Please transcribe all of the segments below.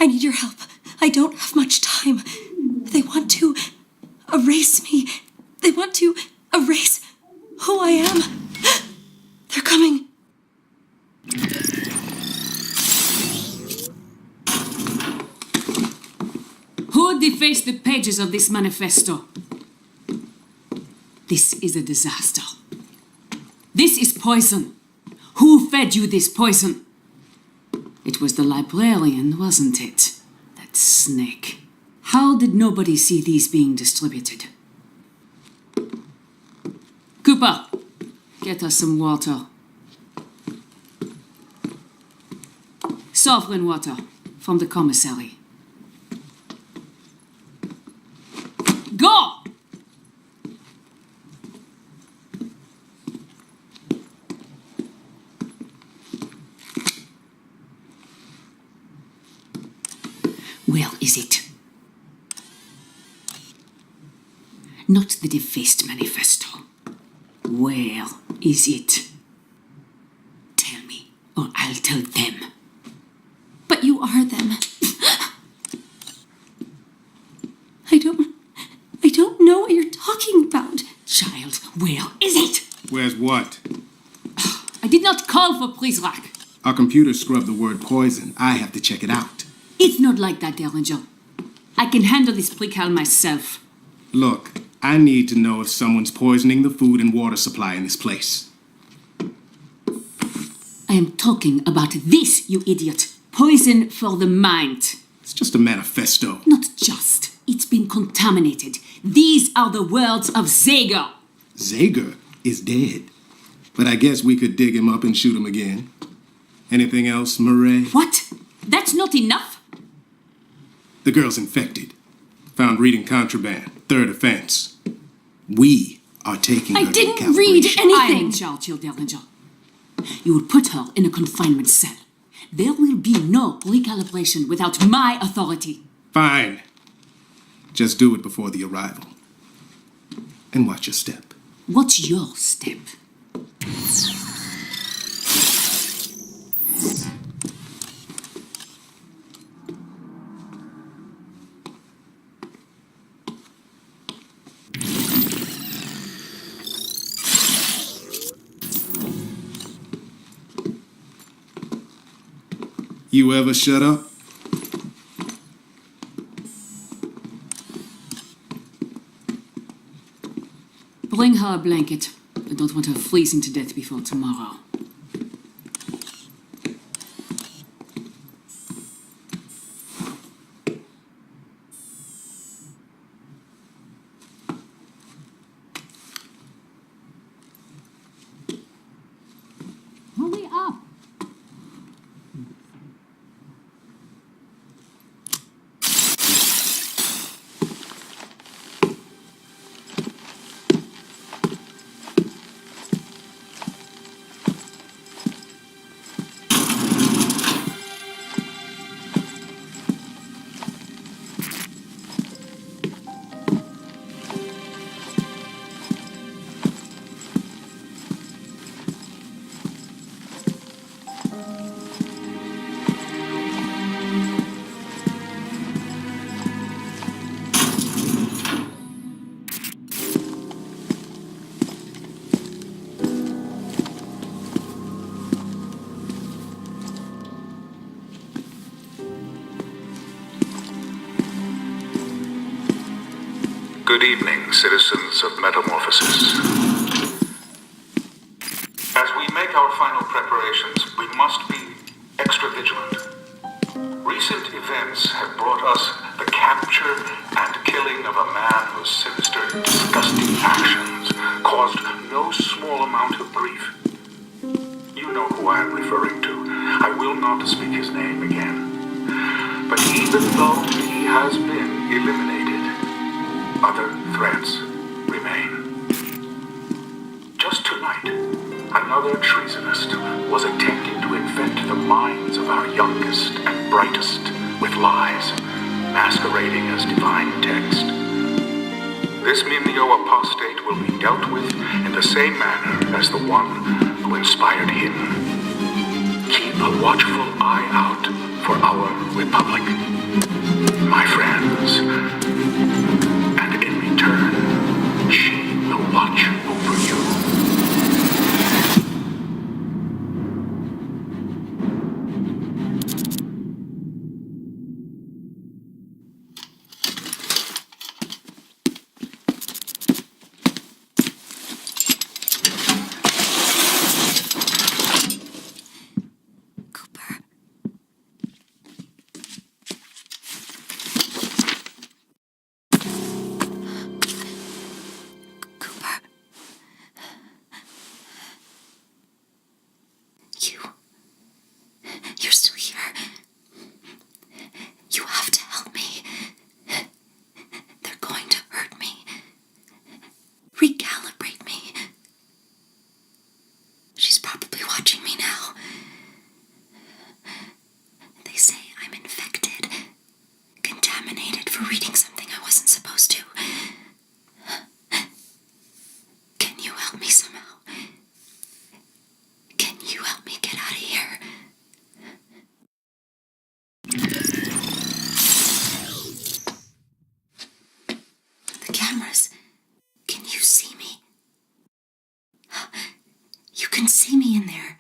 I need your help. I don't have much time. They want to erase me. They want to erase who I am. They're coming. Who defaced the pages of this manifesto? This is a disaster. This is poison. Who fed you this poison? It was the librarian, wasn't it? That snake. How did nobody see these being distributed? Cooper, get us some water. Sovereign water from the commissary. Go! Where is it? Not the defaced manifesto. Where is it? Tell me, or I'll tell them. But you are them. I don't know what you're talking about. Child, where is it? Where's what? I did not call for Prizrak. Our computer scrubbed the word poison. I have to check it out. It's not like that, Derringer. I can handle this precal myself. Look, I need to know if someone's poisoning the food and water supply in this place. I am talking about this, you idiot. Poison for the mind. It's just a manifesto. Not just. It's been contaminated. These are the words of Zager. Zager is dead. But I guess we could dig him up and shoot him again. Anything else, Murray? What? That's not enough? The girl's infected. Found reading contraband. Third offense. We are taking her I to didn't read calibration. I am anything. in charge, your Derringer. You will put her in a confinement cell. There will be no recalibration without my authority. Fine. Just do it before the arrival. And watch your step. What's your step? You ever shut up? Bring her a blanket. I don't want her freezing to death before tomorrow. Hurry up! Good evening, citizens of Metamorphosis. As we make our final preparations, we must be extra vigilant. Recent events have brought us the capture and killing of a man whose sinister, disgusting actions caused no small amount of grief. You know who I am referring to. I will not speak his name again. But even though he has been eliminated, other threats remain. Just tonight, another treasonist was attempting to infect the minds of our youngest and brightest with lies, masquerading as divine text. This Mimeo apostate will be dealt with in the same manner as the one who inspired him. Keep a watchful eye out for our Republic, my friends. And in return, she will watch over you. Cooper. Cooper. You're still here. You have to help me. They're going to hurt me. Recalibrate me. She's probably watching me now. They say I'm infected, contaminated for reading something I wasn't supposed to. Can you help me somehow? Can you help me get out of here? The cameras. Can you see me? You can see me in there.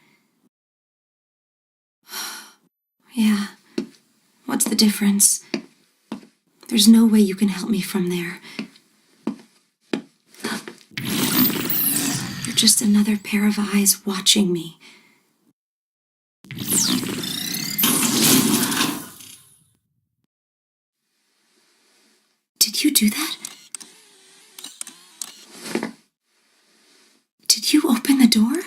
Yeah. What's the difference? There's no way you can help me from there. You're just another pair of eyes watching me. Did you do that? Did you open the door?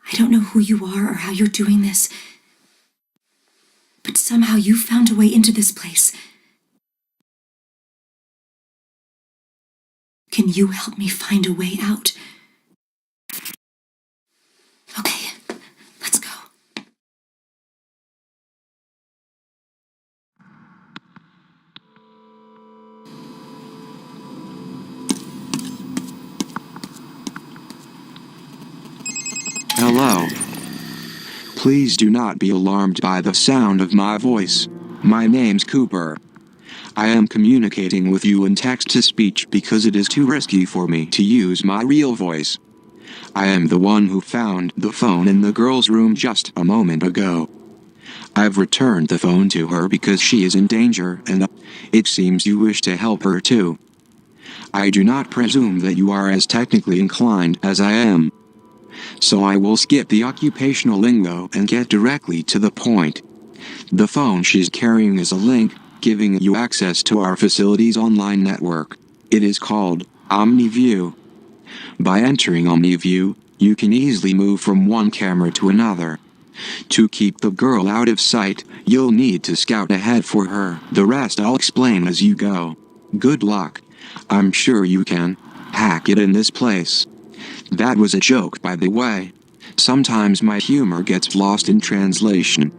I don't know who you are or how you're doing this, but somehow you found a way into this place. Can you help me find a way out? Okay, let's go. Hello. Please do not be alarmed by the sound of my voice. My name's Cooper. I am communicating with you in text-to-speech because it is too risky for me to use my real voice. I am the one who found the phone in the girl's room just a moment ago. I've returned the phone to her because she is in danger and it seems you wish to help her too. I do not presume that you are as technically inclined as I am. So I will skip the occupational lingo and get directly to the point. The phone she's carrying is a link, giving you access to our facility's online network. It is called OmniView. By entering OmniView, you can easily move from one camera to another. To keep the girl out of sight, you'll need to scout ahead for her. The rest I'll explain as you go. Good luck. I'm sure you can hack it in this place. That was a joke, by the way. Sometimes my humor gets lost in translation.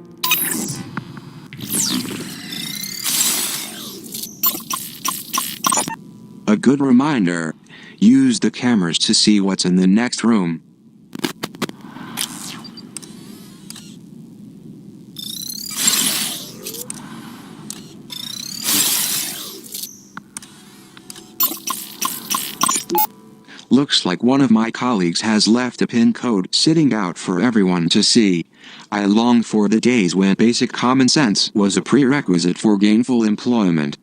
A good reminder, use the cameras to see what's in the next room. Looks like one of my colleagues has left a pin code sitting out for everyone to see. I long for the days when basic common sense was a prerequisite for gainful employment.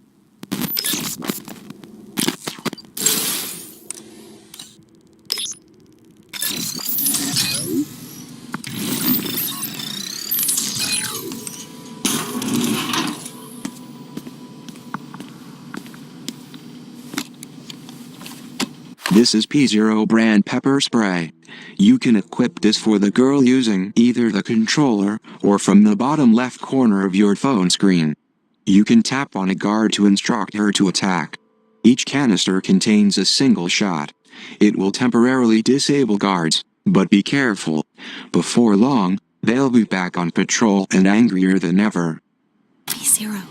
This is P0 brand pepper spray. You can equip this for the girl using either the controller or from the bottom left corner of your phone screen. You can tap on a guard to instruct her to attack. Each canister contains a single shot. It will temporarily disable guards, but be careful. Before long, they'll be back on patrol and angrier than ever. P0.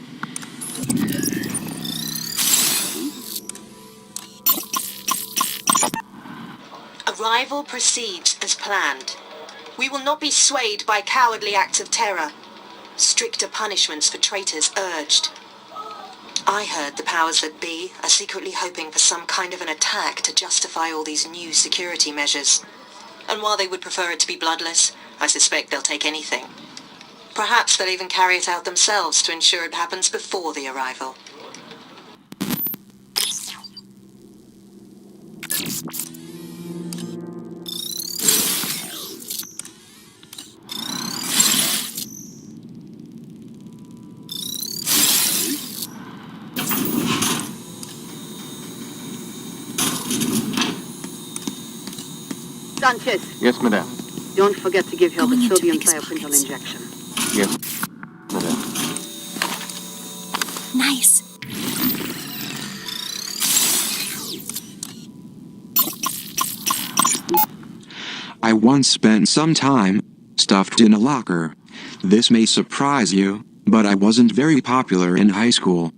arrival proceeds as planned. We will not be swayed by cowardly acts of terror. Stricter punishments for traitors urged. I heard the powers that be are secretly hoping for some kind of an attack to justify all these new security measures. And while they would prefer it to be bloodless, I suspect they'll take anything. Perhaps they'll even carry it out themselves to ensure it happens before the arrival. Sanchez, Yes, madame. don't forget to give her Going the into sodium Vic's thiopental pockets. injection. Yes, madame. Nice. I once spent some time stuffed in a locker. This may surprise you, but I wasn't very popular in high school.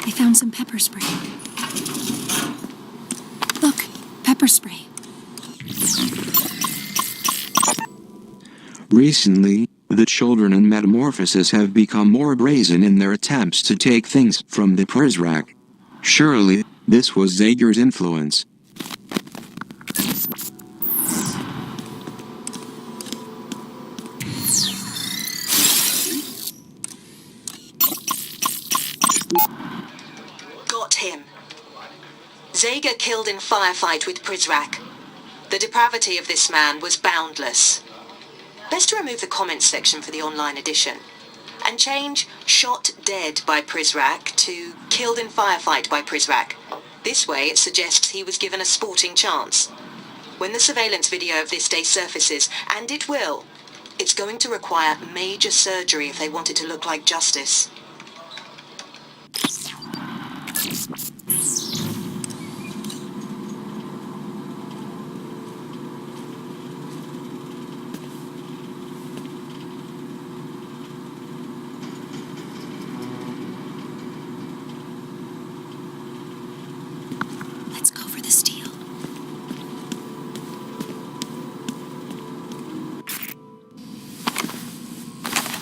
They found some pepper spray. Look, pepper spray. Recently, the children in Metamorphosis have become more brazen in their attempts to take things from the Prizrak. Surely, this was Zager's influence. Got him. Zager killed in firefight with Prizrak. The depravity of this man was boundless. Best to remove the comments section for the online edition. And change shot dead by Prizrak to killed in firefight by Prizrak. This way it suggests he was given a sporting chance. When the surveillance video of this day surfaces, and it will, it's going to require major surgery if they want it to look like justice. Let's go for the steal.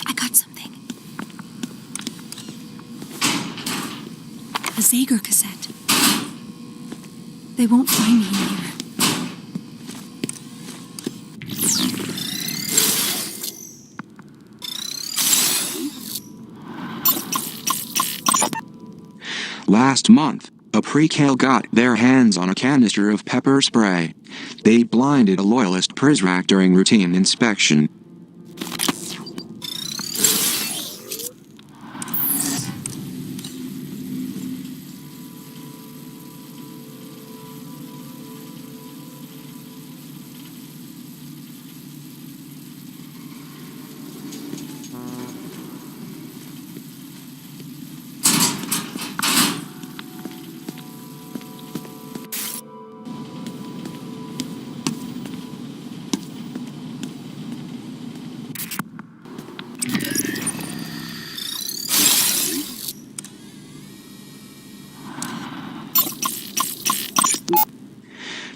I got something. A Zager cassette. They won't find me in here. Last month, a precal got their hands on a canister of pepper spray. They blinded a loyalist Prizrak during routine inspection.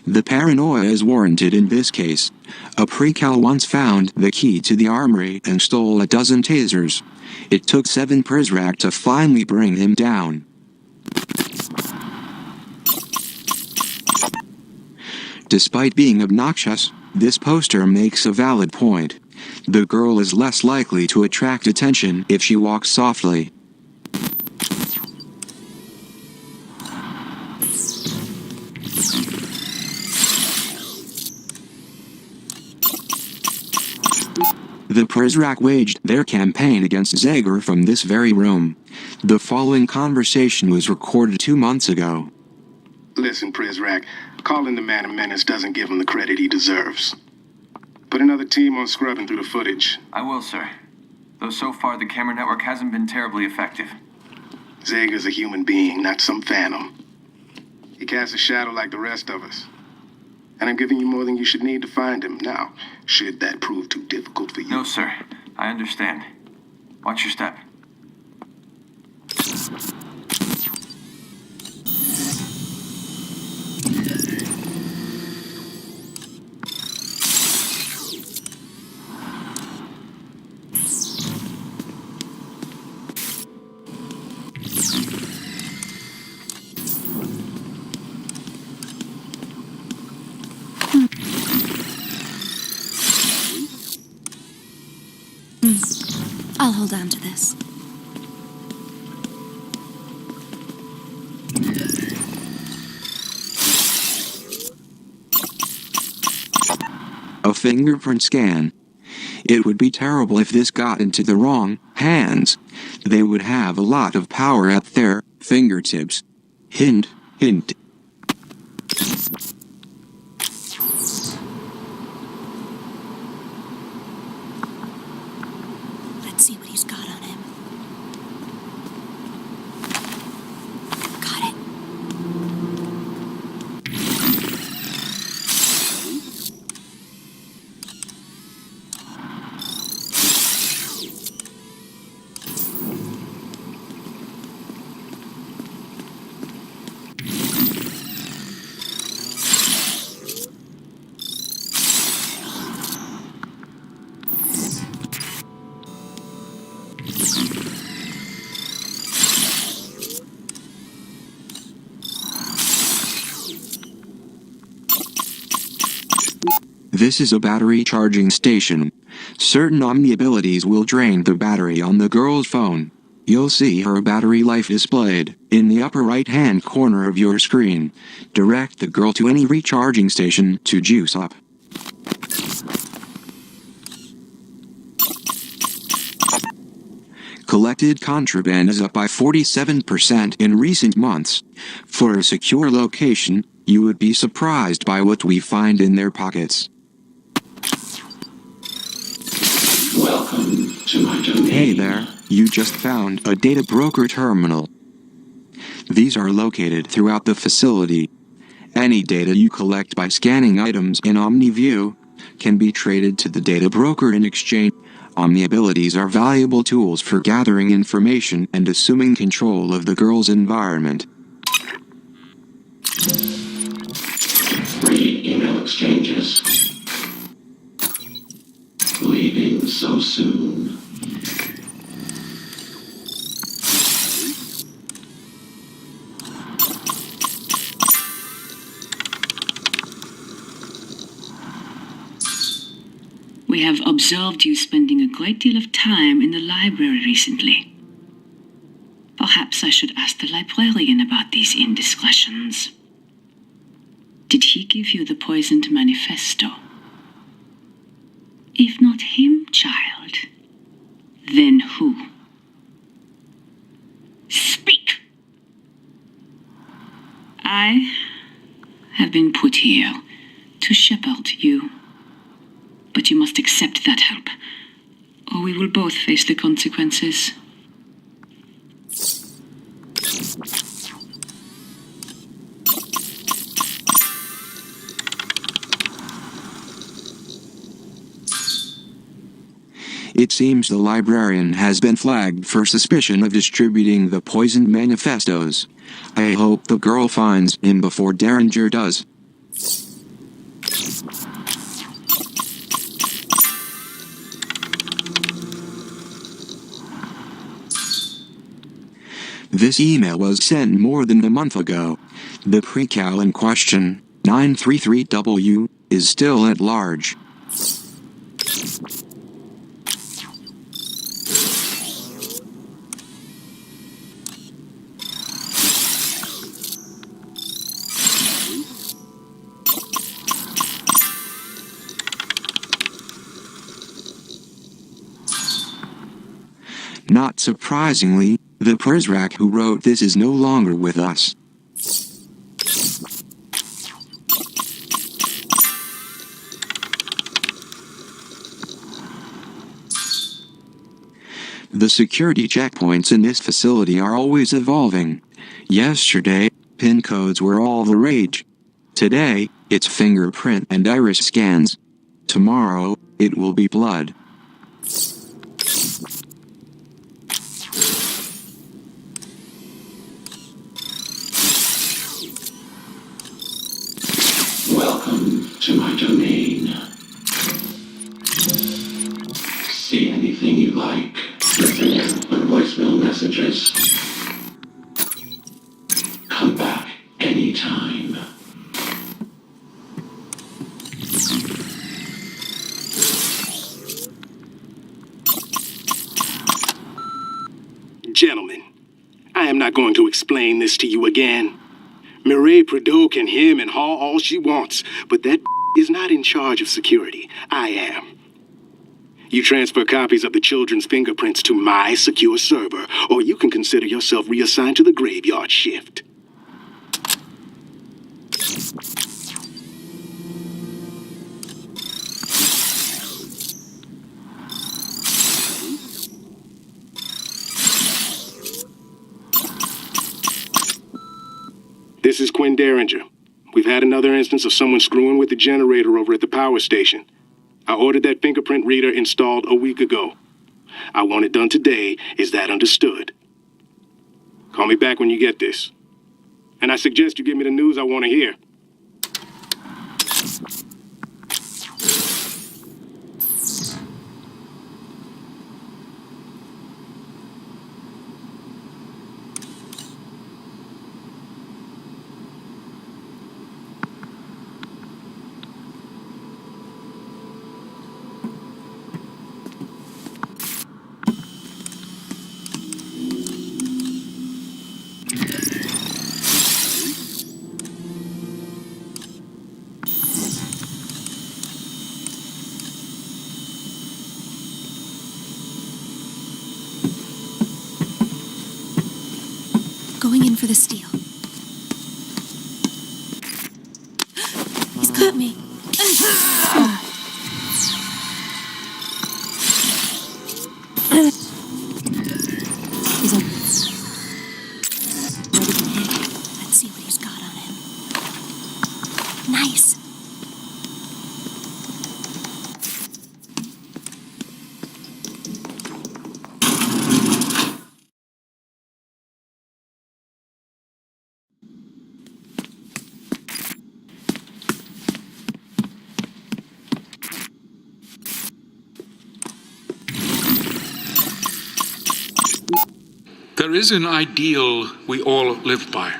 The paranoia is warranted in this case. A precal once found the key to the armory and stole a dozen tasers. It took 7 Prizrak to finally bring him down. Despite being obnoxious, this poster makes a valid point. The girl is less likely to attract attention if she walks softly. The Prizrak waged their campaign against Zager from this very room. The following conversation was recorded 2 months ago. Listen, Prizrak, calling the man a menace doesn't give him the credit he deserves. Put another team on scrubbing through the footage. I will, sir. Though so far the camera network hasn't been terribly effective. Zager's a human being, not some phantom. He casts a shadow like the rest of us. And I'm giving you more than you should need to find him. Now, should that prove too difficult for you? No, sir. I understand. Watch your step. I'll hold on to this. A fingerprint scan. It would be terrible if this got into the wrong hands. They would have a lot of power at their fingertips. Hint, hint. Let's see what he's got on him. Got it. This is a battery charging station. Certain Omni abilities will drain the battery on the girl's phone. You'll see her battery life displayed in the upper right-hand corner of your screen. Direct the girl to any recharging station to juice up. Collected contraband is up by 47% in recent months. For a secure location, you would be surprised by what we find in their pockets. Welcome to my domain. Hey there, you just found a data broker terminal. These are located throughout the facility. Any data you collect by scanning items in OmniView can be traded to the data broker in exchange. Omni abilities are valuable tools for gathering information and assuming control of the girl's environment. Free email exchanges. Leaving so soon. We have observed you spending a great deal of time in the library recently. Perhaps I should ask the librarian about these indiscretions. Did he give you the poisoned manifesto? If not him, child, then who? Speak! I have been put here to shepherd you. But you must accept that help, or we will both face the consequences. It seems the librarian has been flagged for suspicion of distributing the poisoned manifestos. I hope the girl finds him before Derringer does. This email was sent more than a month ago. The precal in question, 933W, is still at large. Not surprisingly, the Prizrak who wrote this is no longer with us. The security checkpoints in this facility are always evolving. Yesterday, PIN codes were all the rage. Today, it's fingerprint and iris scans. Tomorrow, it will be blood. Welcome to my domain. See anything you like. Listen on voicemail messages. Come back anytime. Gentlemen, I am not going to explain this to you again. Mireille Prideaux can hem and haw all she wants, but that is not in charge of security. I am. You transfer copies of the children's fingerprints to my secure server, or you can consider yourself reassigned to the graveyard shift. This is Quinn Derringer. We've had another instance of someone screwing with the generator over at the power station. I ordered that fingerprint reader installed a week ago. I want it done today. Is that understood? Call me back when you get this. And I suggest you give me the news I want to hear. Going in for the steal. He's got me. He's on. Ready to hit. Let's see what he's got on him. Nice. There is an ideal we all live by,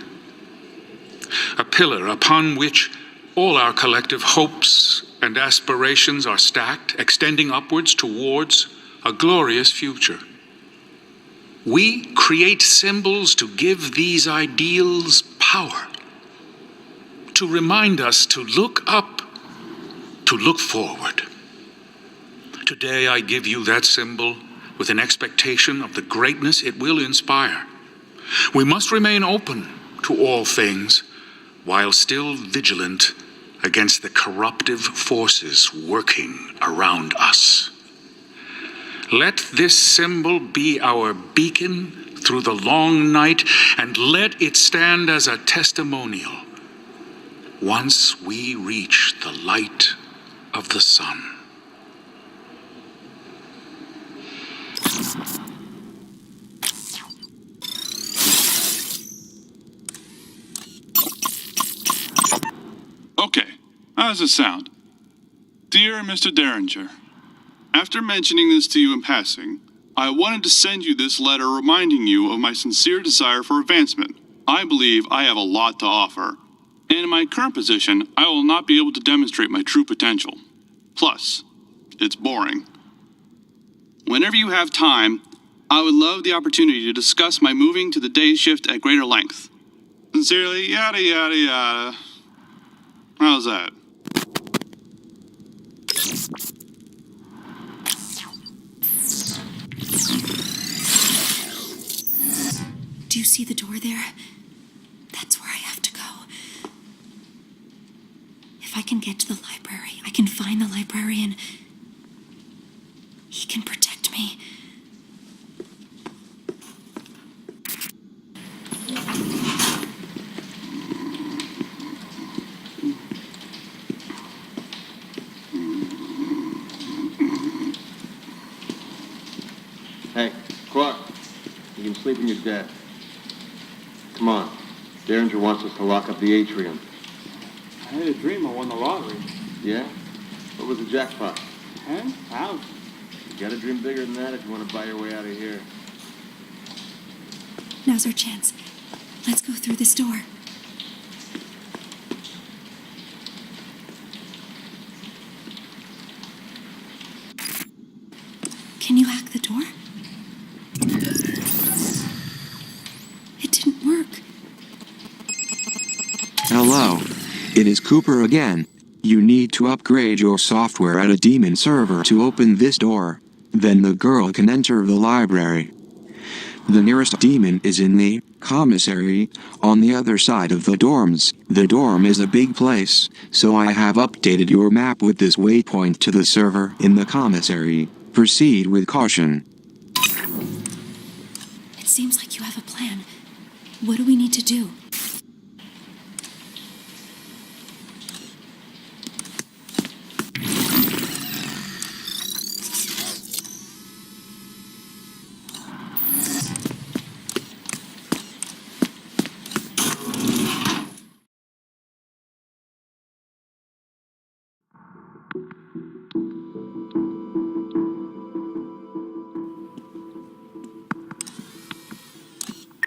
a pillar upon which all our collective hopes and aspirations are stacked, extending upwards towards a glorious future. We create symbols to give these ideals power, to remind us to look up, to look forward. Today I give you that symbol with an expectation of the greatness it will inspire. We must remain open to all things, while still vigilant against the corruptive forces working around us. Let this symbol be our beacon through the long night, and let it stand as a testimonial once we reach the light of the sun. Okay, how does it sound? Dear Mr. Derringer, after mentioning this to you in passing, I wanted to send you this letter reminding you of my sincere desire for advancement. I believe I have a lot to offer, and in my current position, I will not be able to demonstrate my true potential. Plus, it's boring. Whenever you have time, I would love the opportunity to discuss my moving to the day shift at greater length. Sincerely, yada yada yada. How's that? Do you see the door there? That's where I have to go. If I can get to the library, I can find the librarian. He can protect me. sleeping your death. Come on. Derringer wants us to lock up the atrium. I had a dream I won the lottery. Yeah? What was the jackpot? 10,000. You gotta dream bigger than that if you want to buy your way out of here. Now's our chance. Let's go through this door. Can you hack the door? It didn't work. Hello. It is Cooper again. You need to upgrade your software at a demon server to open this door. Then the girl can enter the library. The nearest demon is in the commissary, on the other side of the dorms. The dorm is a big place, so I have updated your map with this waypoint to the server in the commissary. Proceed with caution. It seems like you have a plan. What do we need to do?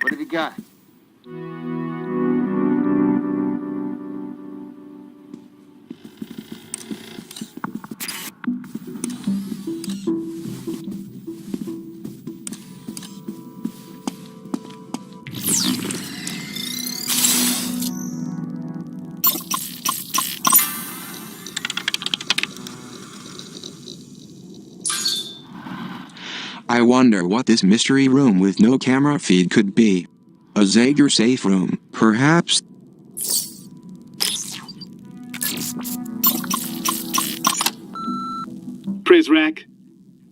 What have you got? I wonder what this mystery room with no camera feed could be. A Zager safe room, perhaps? Prizrak,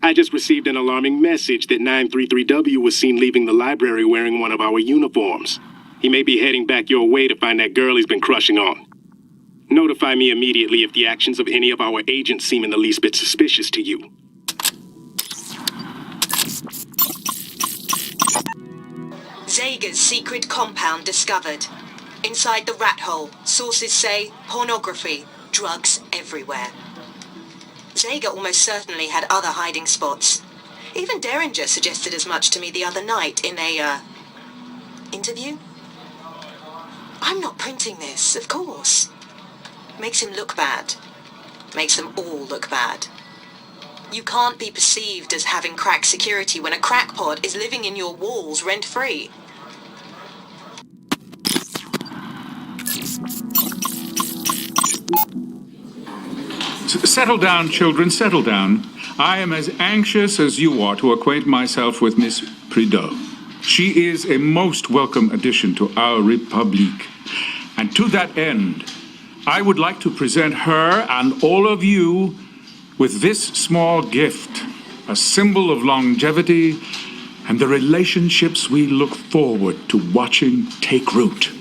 I just received an alarming message that 933W was seen leaving the library wearing one of our uniforms. He may be heading back your way to find that girl he's been crushing on. Notify me immediately if the actions of any of our agents seem in the least bit suspicious to you. Zager's secret compound discovered. Inside the rat hole, sources say pornography, drugs everywhere. Zager almost certainly had other hiding spots. Even Derringer suggested as much to me the other night in a, interview? I'm not printing this, of course. Makes him look bad. Makes them all look bad. You can't be perceived as having crack security when a crackpot is living in your walls rent-free. Settle down, children, settle down. I am as anxious as you are to acquaint myself with Miss Prideaux. She is a most welcome addition to our République. And to that end, I would like to present her and all of you with this small gift, a symbol of longevity and the relationships we look forward to watching take root.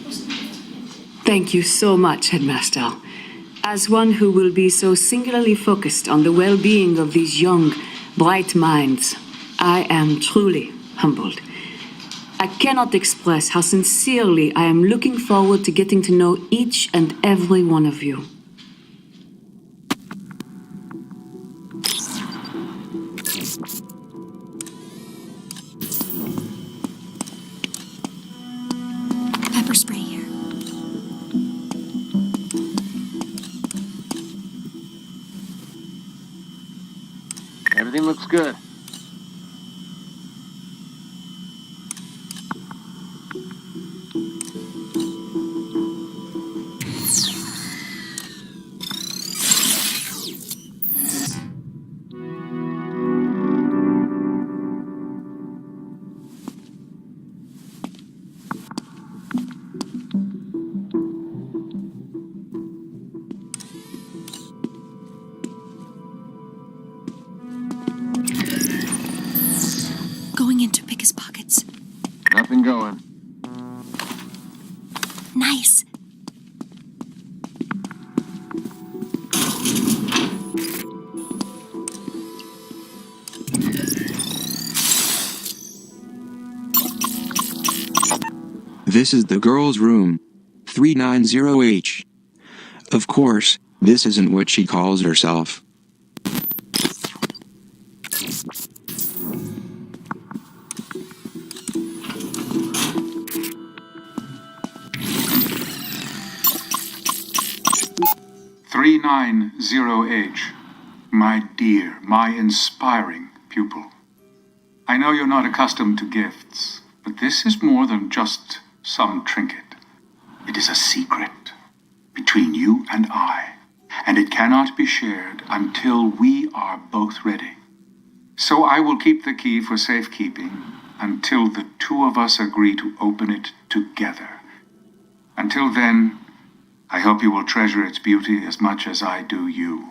Thank you so much, Headmaster. As one who will be so singularly focused on the well-being of these young, bright minds, I am truly humbled. I cannot express how sincerely I am looking forward to getting to know each and every one of you. Pepper spray here. Everything looks good. Going in to pick his pockets. Nothing going. Nice. This is the girl's room. 390H. Of course, this isn't what she calls herself. H. My dear, my inspiring pupil. I know you're not accustomed to gifts, but this is more than just some trinket. It is a secret between you and I, and it cannot be shared until we are both ready. So I will keep the key for safekeeping until the two of us agree to open it together. Until then, I hope you will treasure its beauty as much as I do you.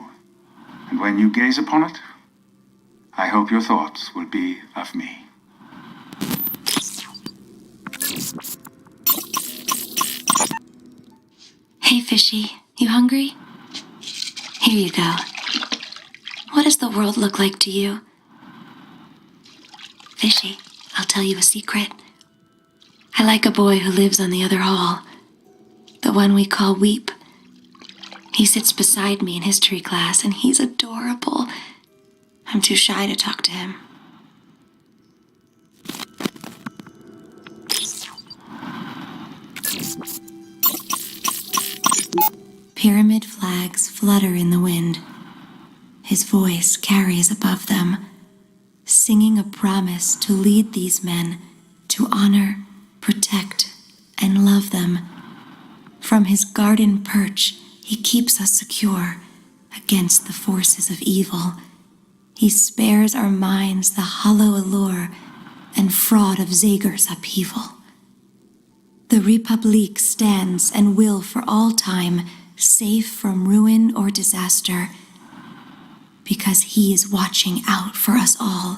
And when you gaze upon it, I hope your thoughts will be of me. Hey, Fishy, you hungry? Here you go. What does the world look like to you? Fishy, I'll tell you a secret. I like a boy who lives on the other hall. The one we call Weep. He sits beside me in history class, and he's adorable. I'm too shy to talk to him. Pyramid flags flutter in the wind. His voice carries above them, singing a promise to lead these men to honor, protect, and love them. From his garden perch, he keeps us secure against the forces of evil. He spares our minds the hollow allure and fraud of Zager's upheaval. The République stands and will for all time, safe from ruin or disaster, because he is watching out for us all,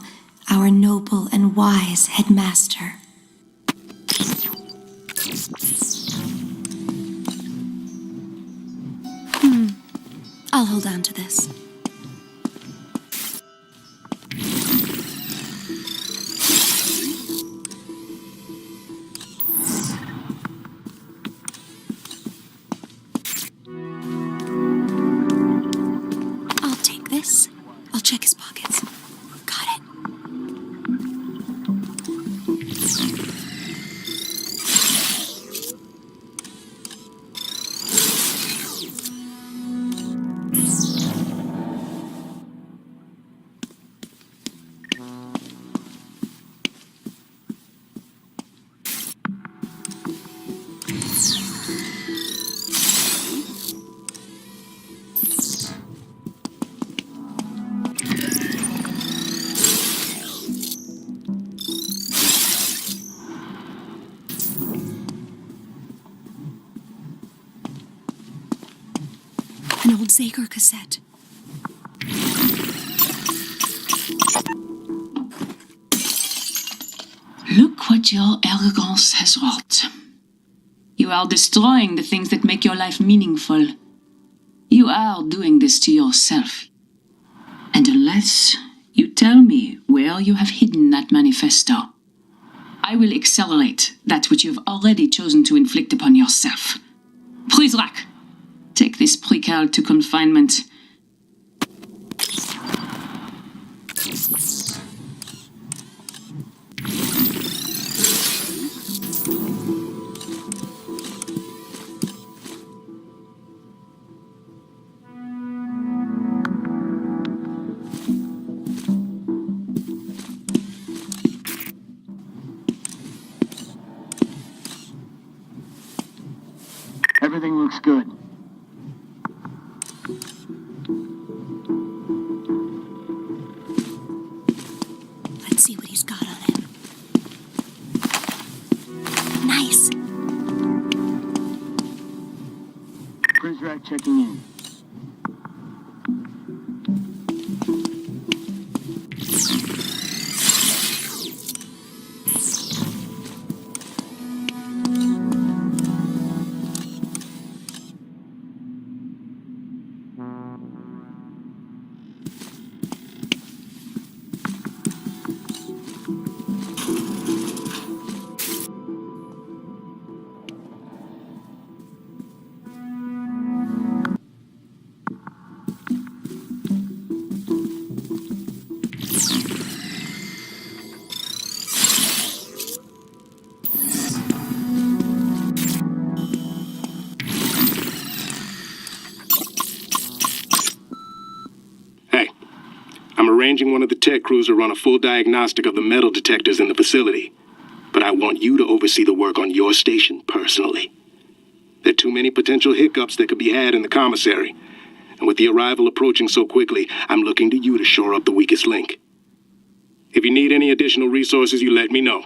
our noble and wise headmaster. I'll hold on to this. I'll take this. I'll check his pockets. Got it. An old Zager cassette. Look what your arrogance has wrought. You are destroying the things that make your life meaningful. You are doing this to yourself. And unless you tell me where you have hidden that manifesto, I will accelerate that which you have already chosen to inflict upon yourself. Prizrak, take this precal to confinement. Everything looks good. Let's see what he's got on him. Nice. Prizrak checking in. arranging one of the tech crews to run a full diagnostic of the metal detectors in the facility. But I want you to oversee the work on your station personally. There are too many potential hiccups that could be had in the commissary. And with the arrival approaching so quickly, I'm looking to you to shore up the weakest link. If you need any additional resources, you let me know.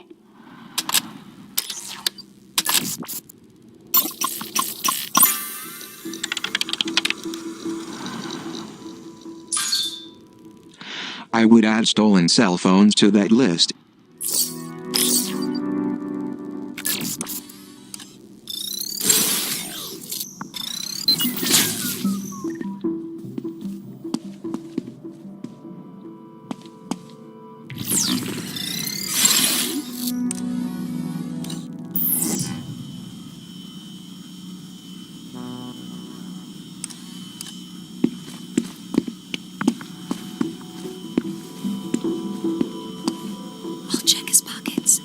I would add stolen cell phones to that list. I'll check his pockets.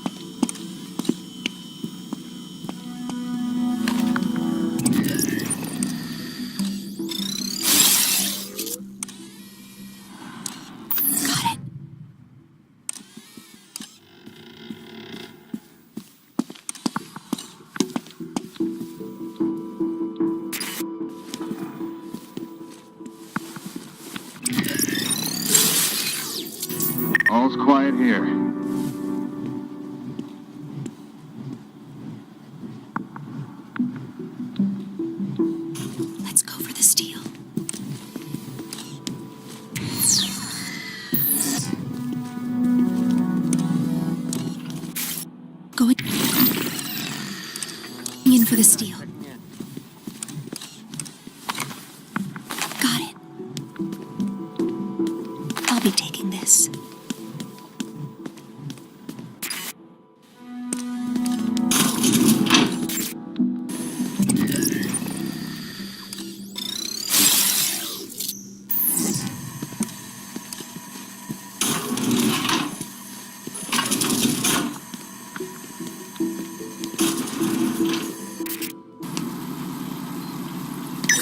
Got it. All's quiet here. Let's go for the steal. Going in for the steal. Got it. I'll be taking this.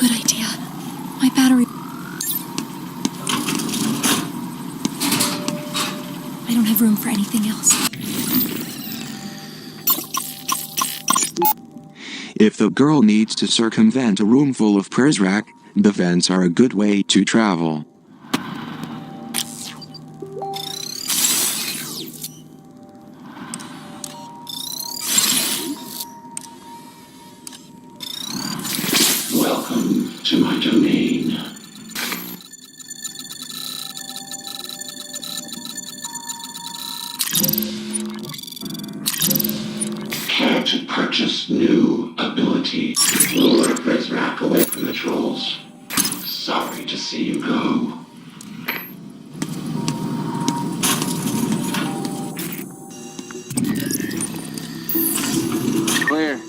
Good idea. My battery... I don't have room for anything else. If the girl needs to circumvent a room full of Prizrak, the vents are a good way to travel. Welcome to my domain. Care to purchase new ability? Lure Prizrak away from the trolls. Sorry to see you go. Clear.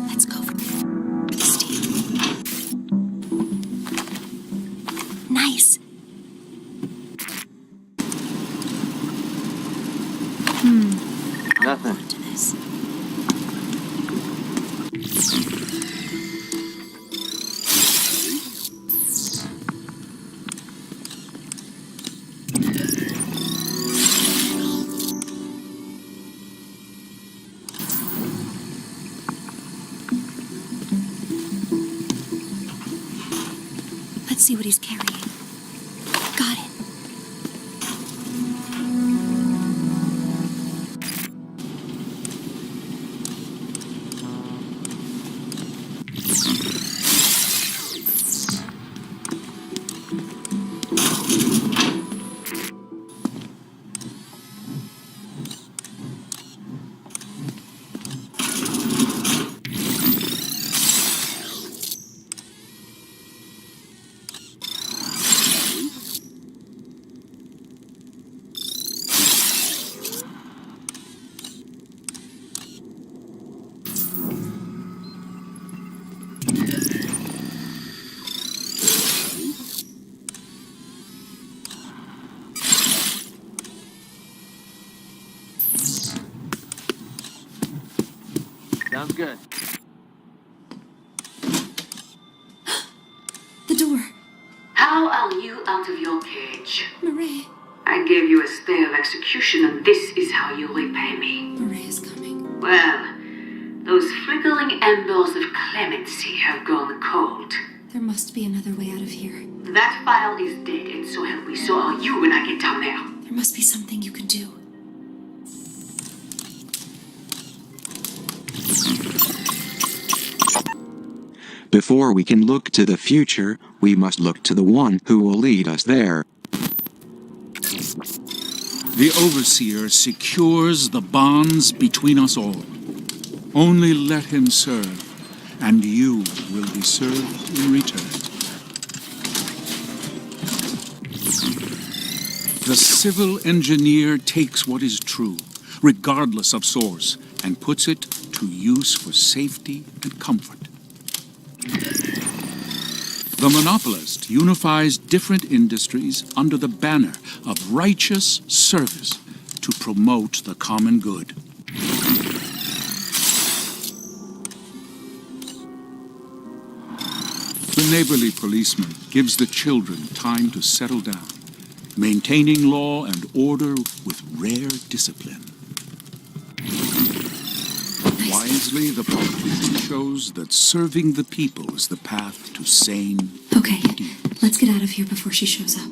Let's go for the steal. Nice. Nothing. To this. Let's see what he's carrying. Got it. Sounds good. The door. How are you out of your cage? Murray. I gave you a stay of execution, and this is how you repay me. Murray is coming. Well, those flickering embers of clemency have gone cold. There must be another way out of here. That file is dead, and so help me, so are you when I get down there. There must be something you can do. Before we can look to the future, we must look to the one who will lead us there. The Overseer secures the bonds between us all. Only let him serve, and you will be served in return. The civil engineer takes what is true, regardless of source, and puts it to use for safety and comfort. The monopolist unifies different industries under the banner of righteous service to promote the common good. The neighborly policeman gives the children time to settle down, maintaining law and order with rare discipline. Wisely, the politician shows that serving the people is the path to sane Okay, let's get out of here before she shows up.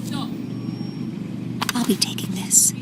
Stop. I'll be taking this.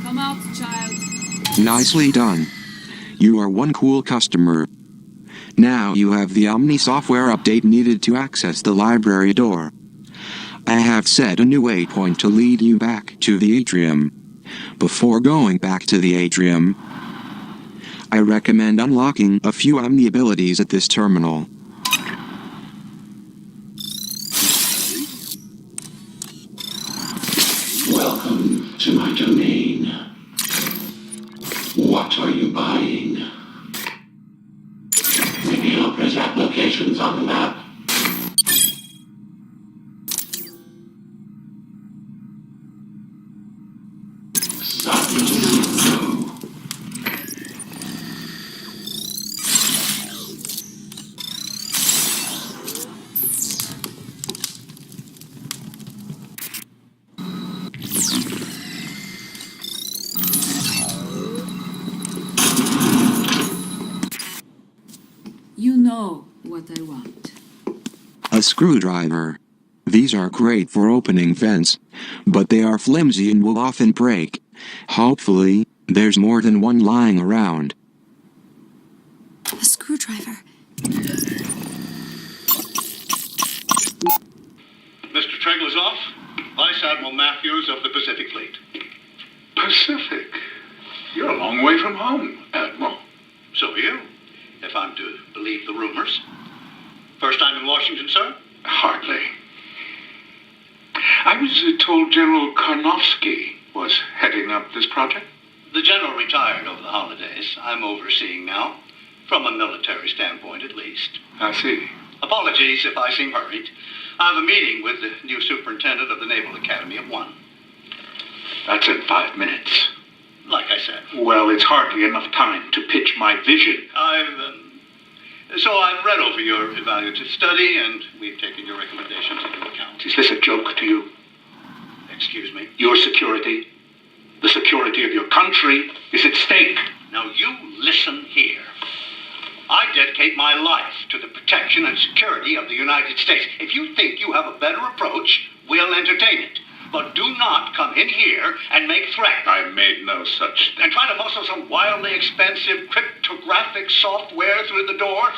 Come out, child. Nicely done. You are one cool customer. Now you have the Omni software update needed to access the library door. I have set a new waypoint to lead you back to the atrium. Before going back to the atrium, I recommend unlocking a few Omni abilities at this terminal. Welcome to my domain. What are you buying? Maybe I'll press applications on the map. You know what I want. A screwdriver. These are great for opening vents, but they are flimsy and will often break. Hopefully, there's more than one lying around. A screwdriver. Mr. Treglazov, Vice Admiral Matthews of the Pacific Fleet. Pacific? You're a long way from home, Admiral. So are you, if I'm to believe the rumors. First time in Washington, sir? Hardly. I was told General Karnofsky was heading up this project. The general retired over the holidays. I'm overseeing now, from a military standpoint at least. I see. Apologies if I seem hurried. I have a meeting with the new superintendent of the Naval Academy at 1. That's in 5 minutes. Like I said. Well, it's hardly enough time to pitch my vision. So I've read over your evaluative study, and we've taken your recommendations into account. Is this a joke to you? Excuse me? Your security, the security of your country, is at stake. Now you listen here. I dedicate my life to the protection and security of the United States. If you think you have a better approach, we'll entertain it. But do not come in here and make threats. I made no such... And try to muscle some wildly expensive cryptographic software through the door.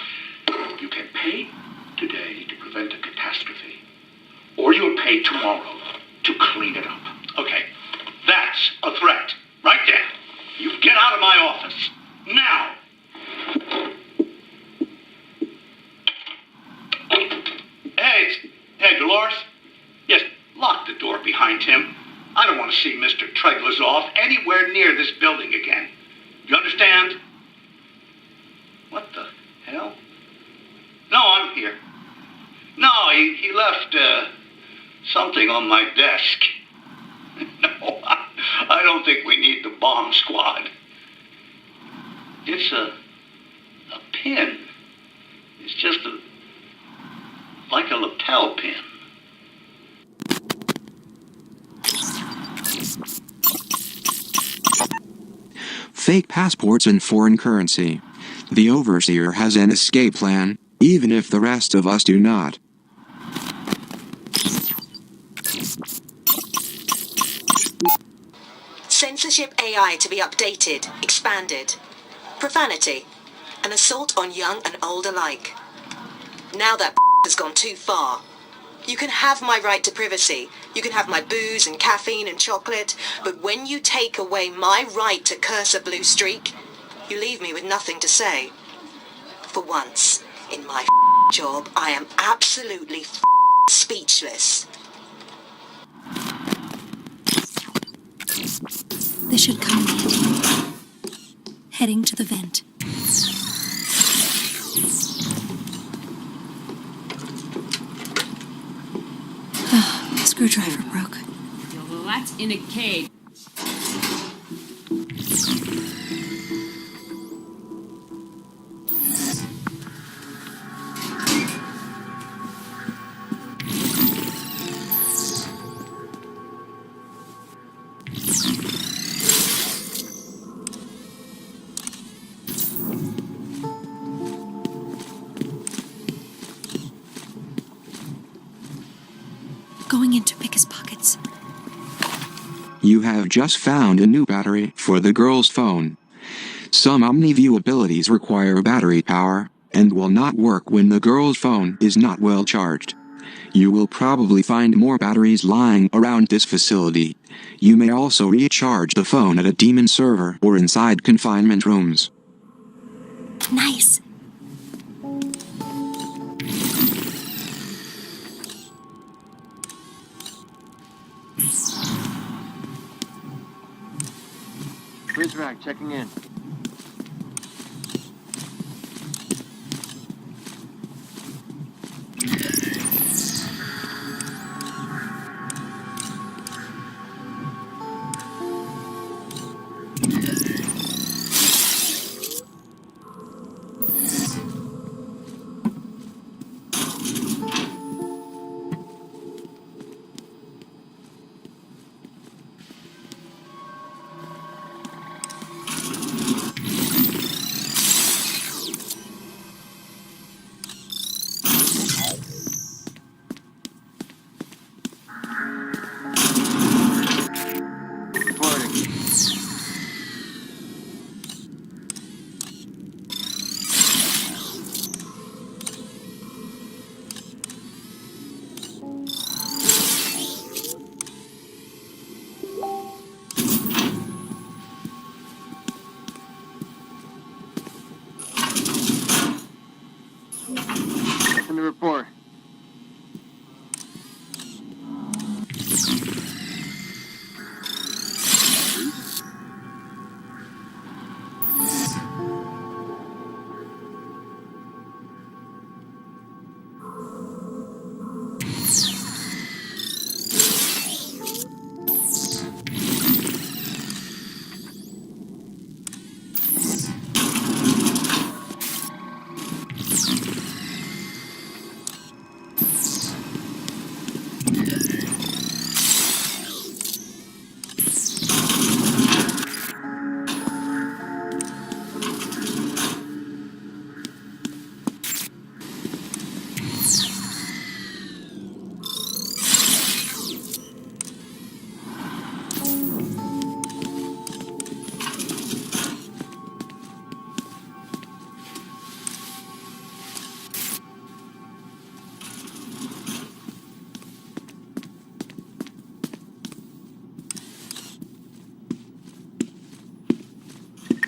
You can pay today to prevent a catastrophe. Or you'll pay tomorrow to clean it up. Okay, that's a threat. Right there. You get out of my office. Now. Hey, Dolores. Yes, lock the door behind him. I don't want to see Mr. Treglazov anywhere near this building again. You understand? What the hell? No, I'm here. No, he left something on my desk. No, I don't think we need the bomb squad. It's a pin. It's just like a lapel pin. Fake passports and foreign currency. The Overseer has an escape plan, even if the rest of us do not. Censorship AI to be updated, expanded. Profanity. An assault on young and old alike. Now that has gone too far. You can have my right to privacy. You can have my booze and caffeine and chocolate. But when you take away my right to curse a blue streak, you leave me with nothing to say. For once, in my job, I am absolutely speechless. They should come. Heading to the vent. Screwdriver broke. Well, that's in a cage. Going in to pick his pockets. You have just found a new battery for the girl's phone. Some OmniView abilities require battery power, and will not work when the girl's phone is not well charged. You will probably find more batteries lying around this facility. You may also recharge the phone at a demon server or inside confinement rooms. Nice. Prisrack checking in.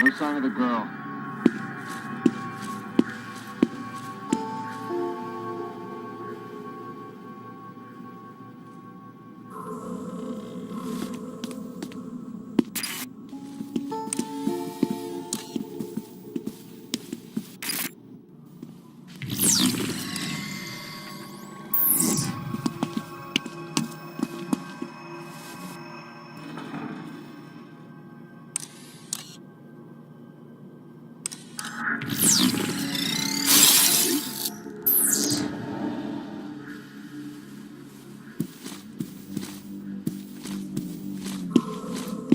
No sign of the girl.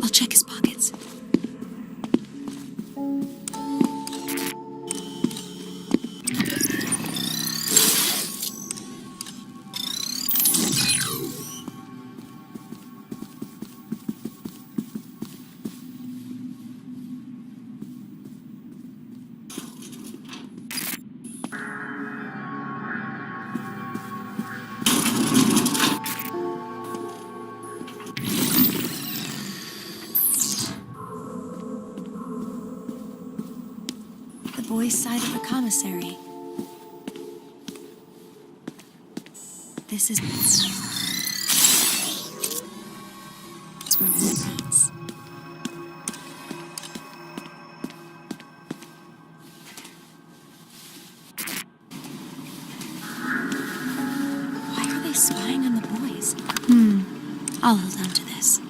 I'll check his pockets. The boys' side of the commissary. This is where Will meets. Why are they spying on the boys? I'll hold on to this.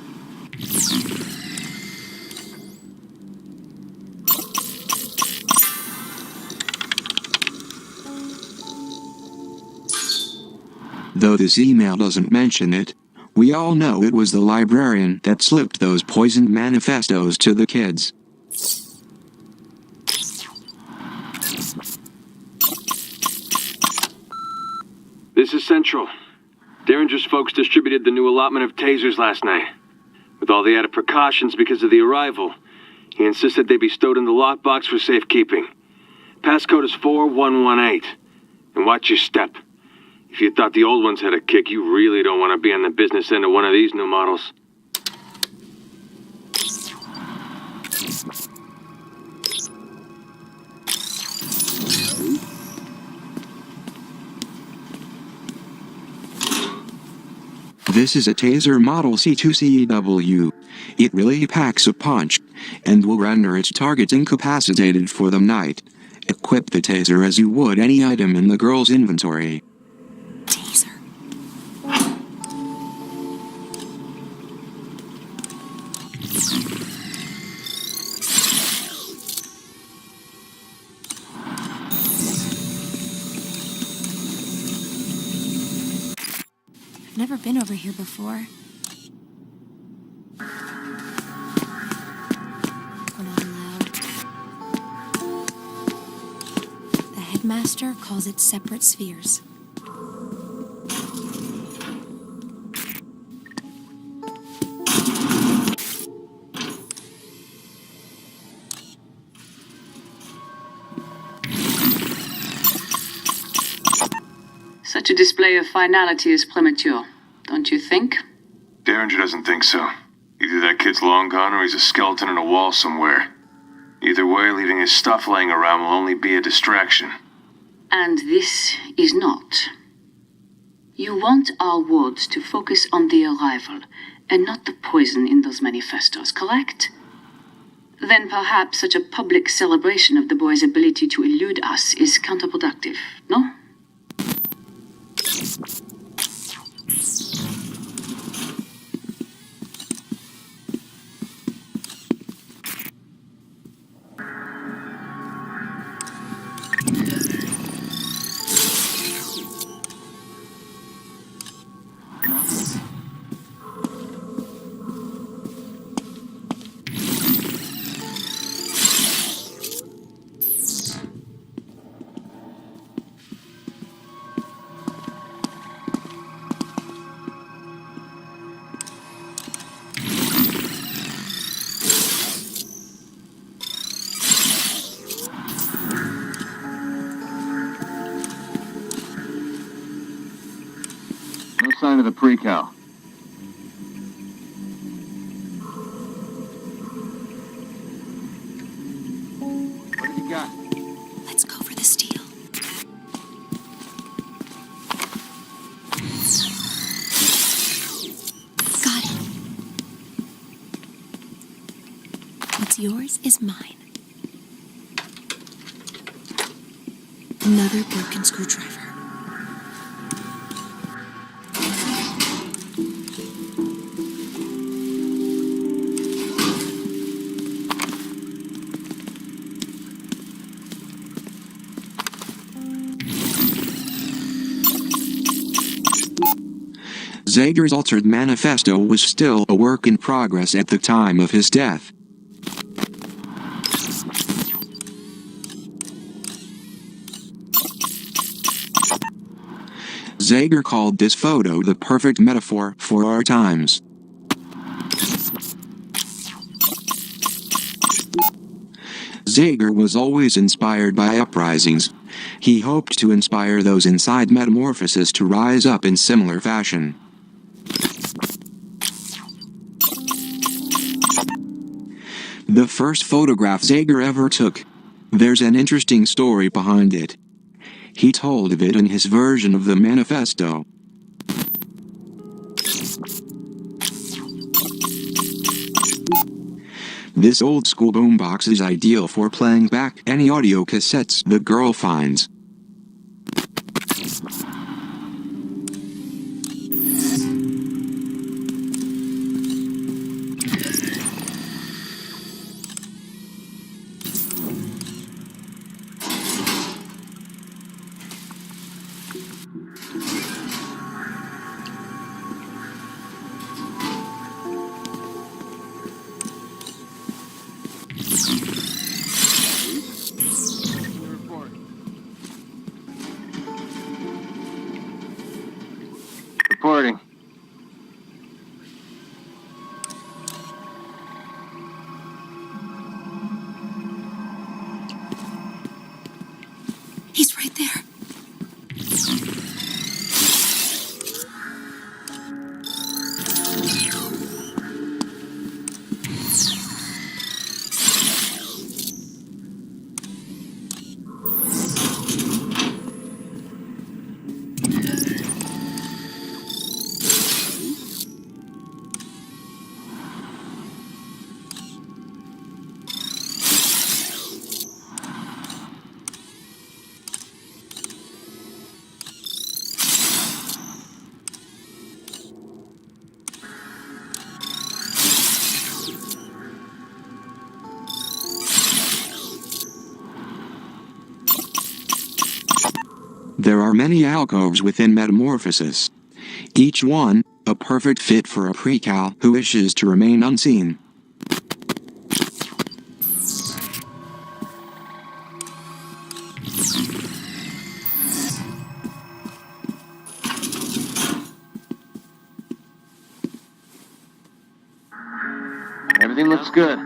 Though this email doesn't mention it, we all know it was the librarian that slipped those poisoned manifestos to the kids. This is Central. Derringer's folks distributed the new allotment of tasers last night. With all the added precautions because of the arrival, he insisted they be stowed in the lockbox for safekeeping. Passcode is 4118. And watch your step. If you thought the old ones had a kick, you really don't want to be on the business end of one of these new models. This is a taser model C2CW. It really packs a punch, and will render its target incapacitated for the night. Equip the taser as you would any item in the girl's inventory. Taser. I've never been over here before. We're not allowed. The headmaster calls it separate spheres. Such a display of finality is premature, don't you think? Derringer doesn't think so. Either that kid's long gone or he's a skeleton in a wall somewhere. Either way, leaving his stuff laying around will only be a distraction. And this is not. You want our wards to focus on the arrival and not the poison in those manifestos, correct? Then perhaps such a public celebration of the boy's ability to elude us is counterproductive, no? No sign of the pre-cal. the steel. Got it. What's yours is mine. Another broken screwdriver. Zager's altered manifesto was still a work in progress at the time of his death. Zager called this photo the perfect metaphor for our times. Zager was always inspired by uprisings. He hoped to inspire those inside Metamorphosis to rise up in similar fashion. The first photograph Zager ever took. There's an interesting story behind it. He told of it in his version of the manifesto. This old-school boombox is ideal for playing back any audio cassettes the girl finds. Reporting. He's right there. There are many alcoves within Metamorphosis. Each one, a perfect fit for a precal who wishes to remain unseen. Everything looks good.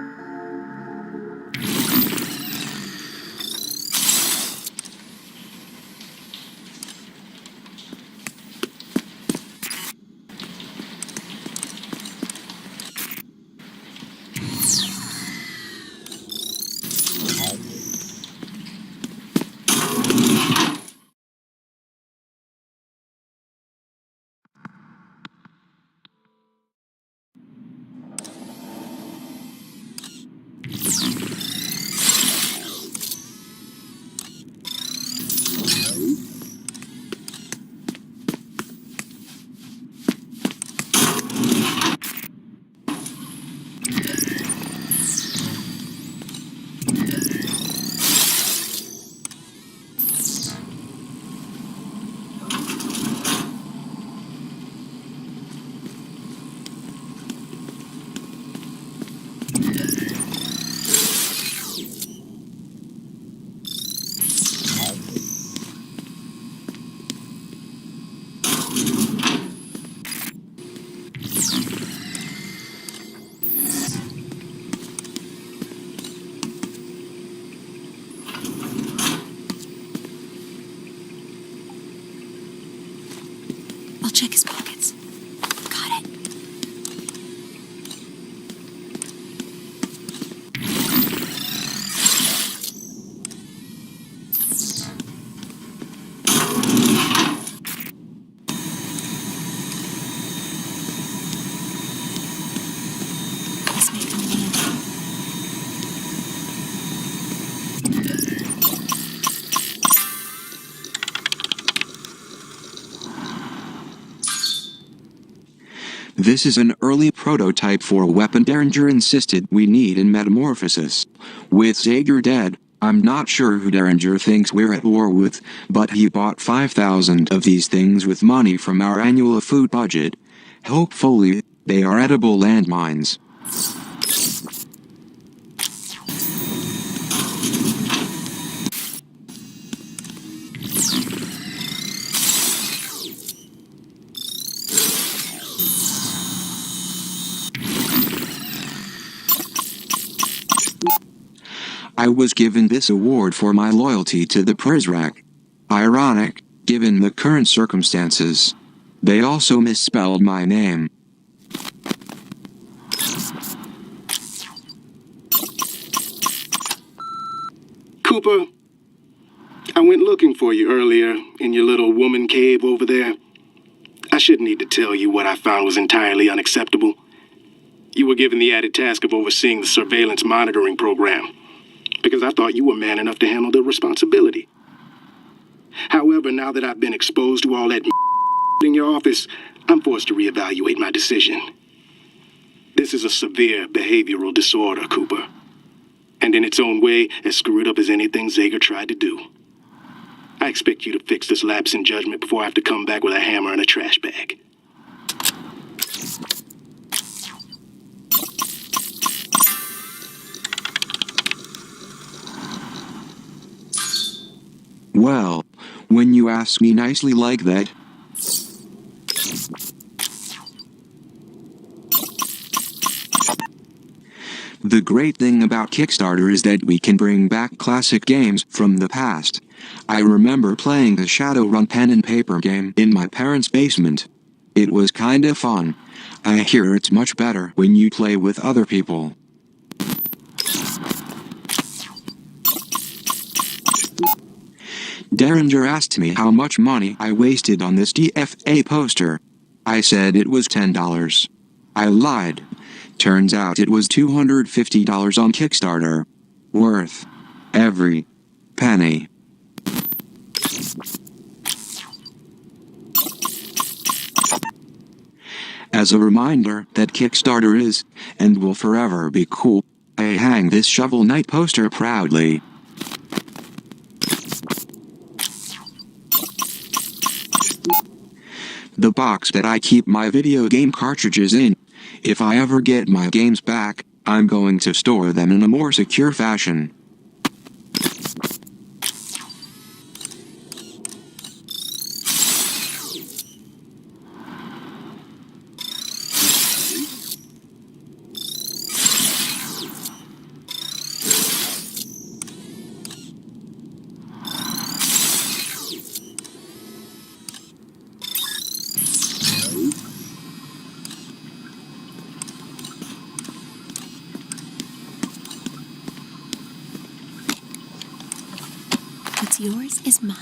I'll check his pockets. Got it. This is an early prototype for a weapon Derringer insisted we need in Metamorphosis. With Zager dead, I'm not sure who Derringer thinks we're at war with, but he bought 5,000 of these things with money from our annual food budget. Hopefully, they are edible landmines. I was given this award for my loyalty to the Prizrak. Ironic, given the current circumstances. They also misspelled my name. Cooper, I went looking for you earlier in your little woman cave over there. I shouldn't need to tell you what I found was entirely unacceptable. You were given the added task of overseeing the surveillance monitoring program, because I thought you were man enough to handle the responsibility. However, now that I've been exposed to all that in your office, I'm forced to reevaluate my decision. This is a severe behavioral disorder, Cooper. And in its own way, as screwed up as anything Zager tried to do. I expect you to fix this lapse in judgment before I have to come back with a hammer and a trash bag. Well, when you ask me nicely like that. The great thing about Kickstarter is that we can bring back classic games from the past. I remember playing the Shadowrun pen and paper game in my parents' basement. It was kinda fun. I hear it's much better when you play with other people. Derringer asked me how much money I wasted on this DFA poster. I said it was $10. I lied. Turns out it was $250 on Kickstarter. Worth every penny. As a reminder that Kickstarter is, and will forever be cool, I hang this Shovel Knight poster proudly. The box that I keep my video game cartridges in. If I ever get my games back, I'm going to store them in a more secure fashion. What's yours is mine.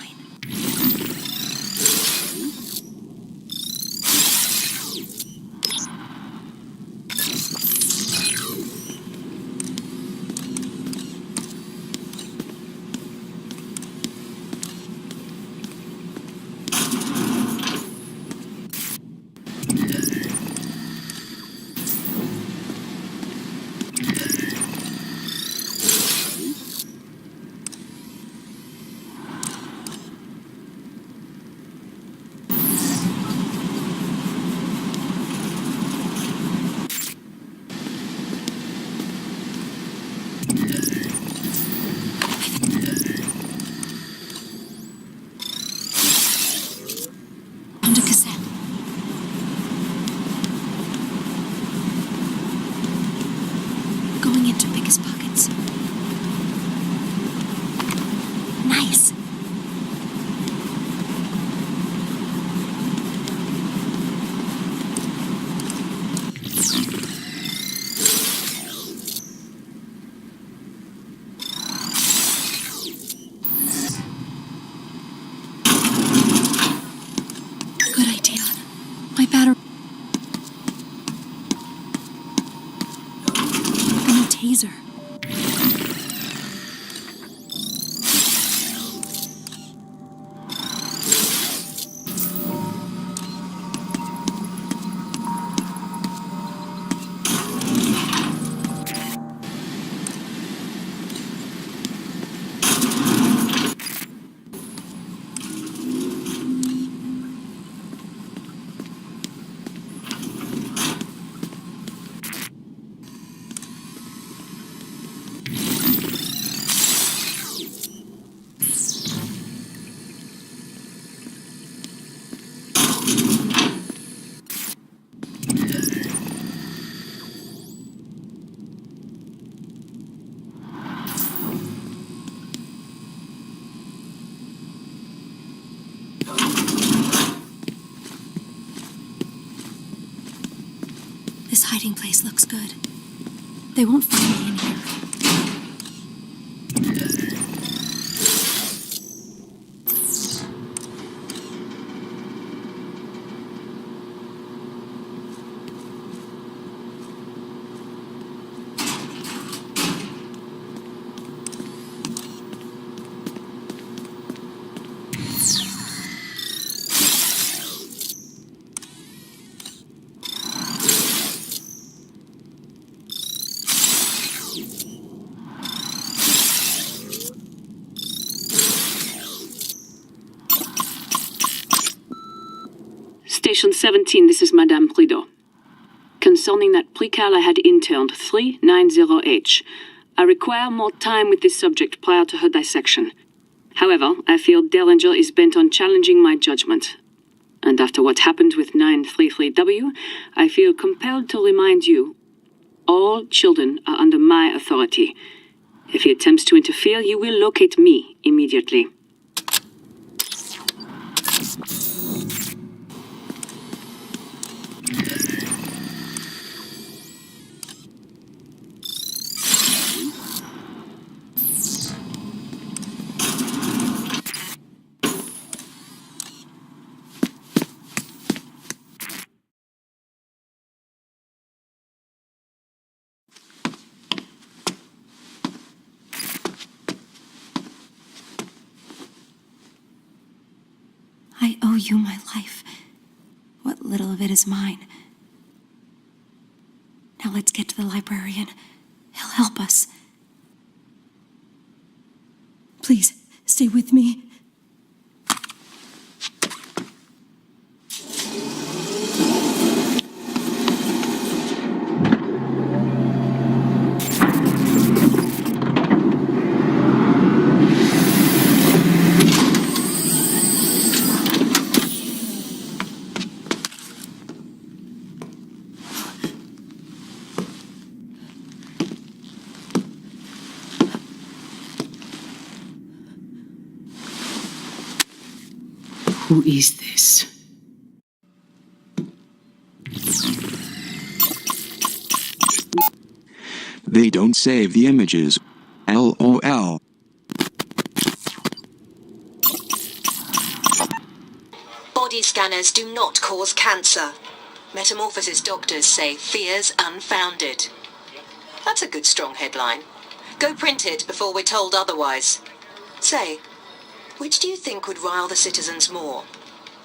hiding place looks good. They won't find me in here. Station 17, this is Madame Prideaux. Concerning that precal I had interned, 390H, I require more time with this subject prior to her dissection. However, I feel Derringer is bent on challenging my judgment. And after what happened with 933W, I feel compelled to remind you, all children are under my authority. If he attempts to interfere, you will locate me immediately. I owe you my life. What little of it is mine. Now let's get to the librarian. He'll help us. Please, stay with me. Who is this? They don't save the images. LOL. Body scanners do not cause cancer. Metamorphosis doctors say fears unfounded. That's a good strong headline. Go print it before we're told otherwise. Say, which do you think would rile the citizens more?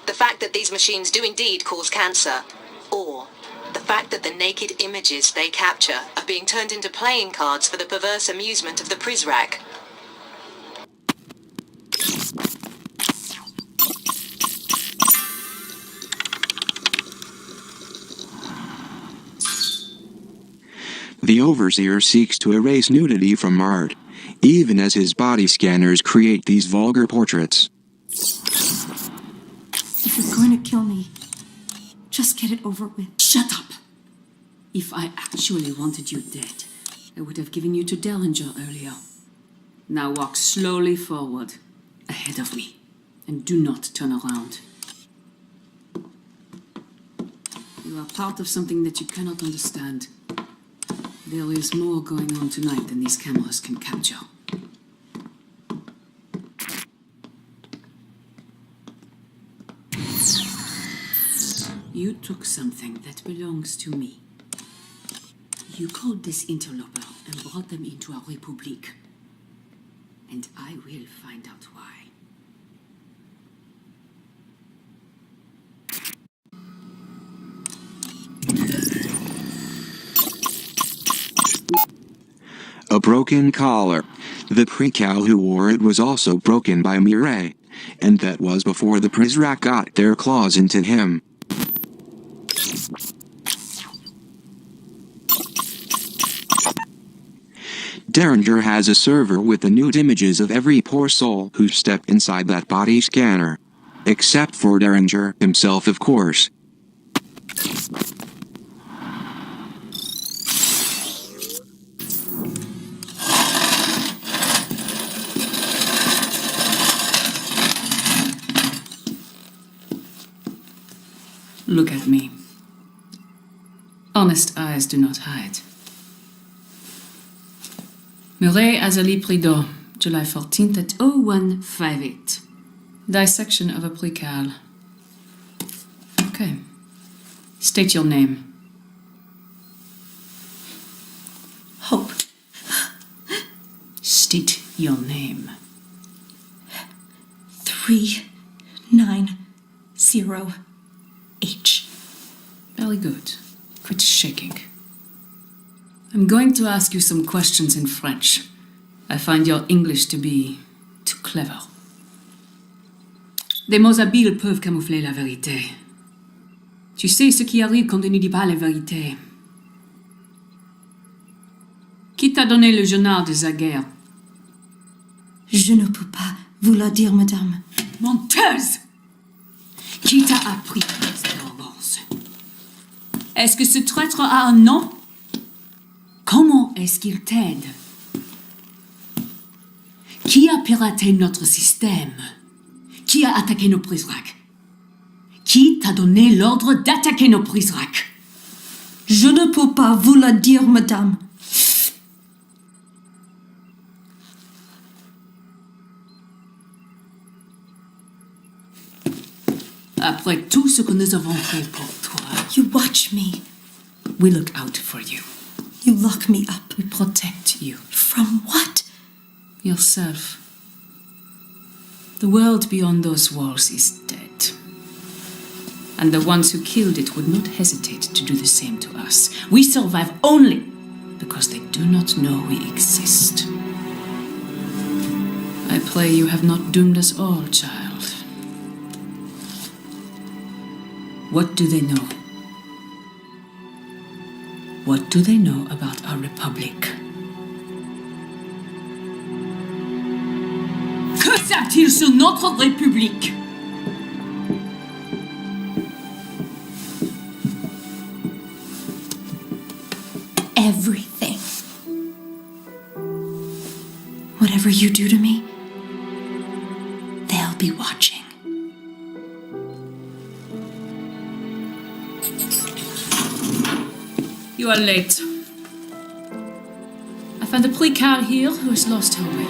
The fact that these machines do indeed cause cancer, or the fact that the naked images they capture are being turned into playing cards for the perverse amusement of the Prizrak? The Overseer seeks to erase nudity from art, even as his body scanners create these vulgar portraits. If you're going to kill me, just get it over with. Shut up! If I actually wanted you dead, I would have given you to Derringer earlier. Now walk slowly forward, ahead of me, and do not turn around. You are part of something that you cannot understand. There is more going on tonight than these cameras can capture. You took something that belongs to me. You called this interloper and brought them into our République. And I will find out why. A broken collar. The precal who wore it was also broken by Mireille, and that was before the Prizrak got their claws into him. Derringer has a server with the nude images of every poor soul who stepped inside that body scanner. Except for Derringer himself, of course. Look at me. Honest eyes do not hide. Murray Azali Prideaux, July 14th at 0158. Dissection of a plical. Okay. State your name. Hope. State your name. 390H. Very good. Quit shaking. I'm going to ask you some questions in French. I find your English to be too clever. Des mots habiles peuvent camoufler la vérité. Tu sais ce qui arrive quand on ne dit pas la vérité. Qui t'a donné le journal de Zager? Je ne peux pas vous le dire, madame. Menteuse! Qui t'a appris cette arrogance? Est-ce que ce traître a un nom? Comment est-ce qu'il t'aide? Qui a piraté notre système? Qui a attaqué nos prises-rack? Qui t'a donné l'ordre d'attaquer nos prises-rack? Je ne peux pas vous le dire, madame. Après tout ce que nous avons fait pour toi, You watch me. we look out for you. You lock me up. We protect you. From what? Yourself. The world beyond those walls is dead. And the ones who killed it would not hesitate to do the same to us. We survive only because they do not know we exist. I pray you have not doomed us all, child. What do they know? What do they know about our Republic? Que savent-ils sur notre République? Everything. Whatever you do to me, they'll be watching. You are late. I found a plical here who has lost her way.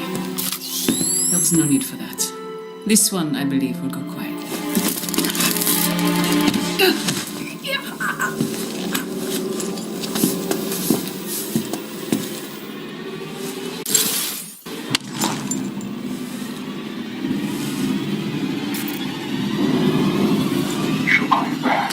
There was no need for that. This one, I believe, will go quietly. She'll call you back.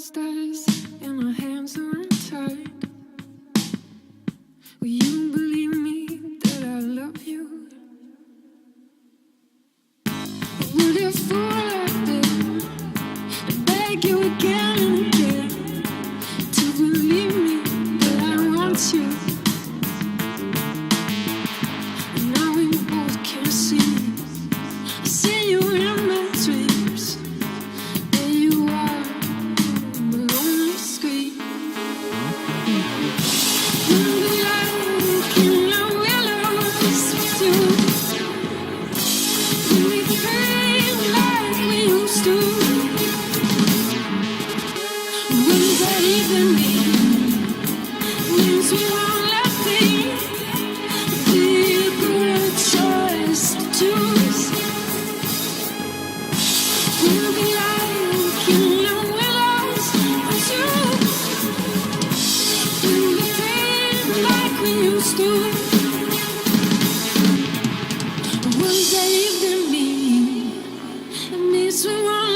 stars and my hands are untied. Will you believe me that I love you? Or would you fall like this and beg you again and again to believe me that I want you? And now we both can see. I see you in my dreams. There you are, the lonely scream. You'll be like in the willows with you. We'll be praying like we used to. What does that even mean? Means we won't let things be a good choice to choose. We'll be like in the willows with you. We'll be praying like we used to. What does that even mean? It means we won't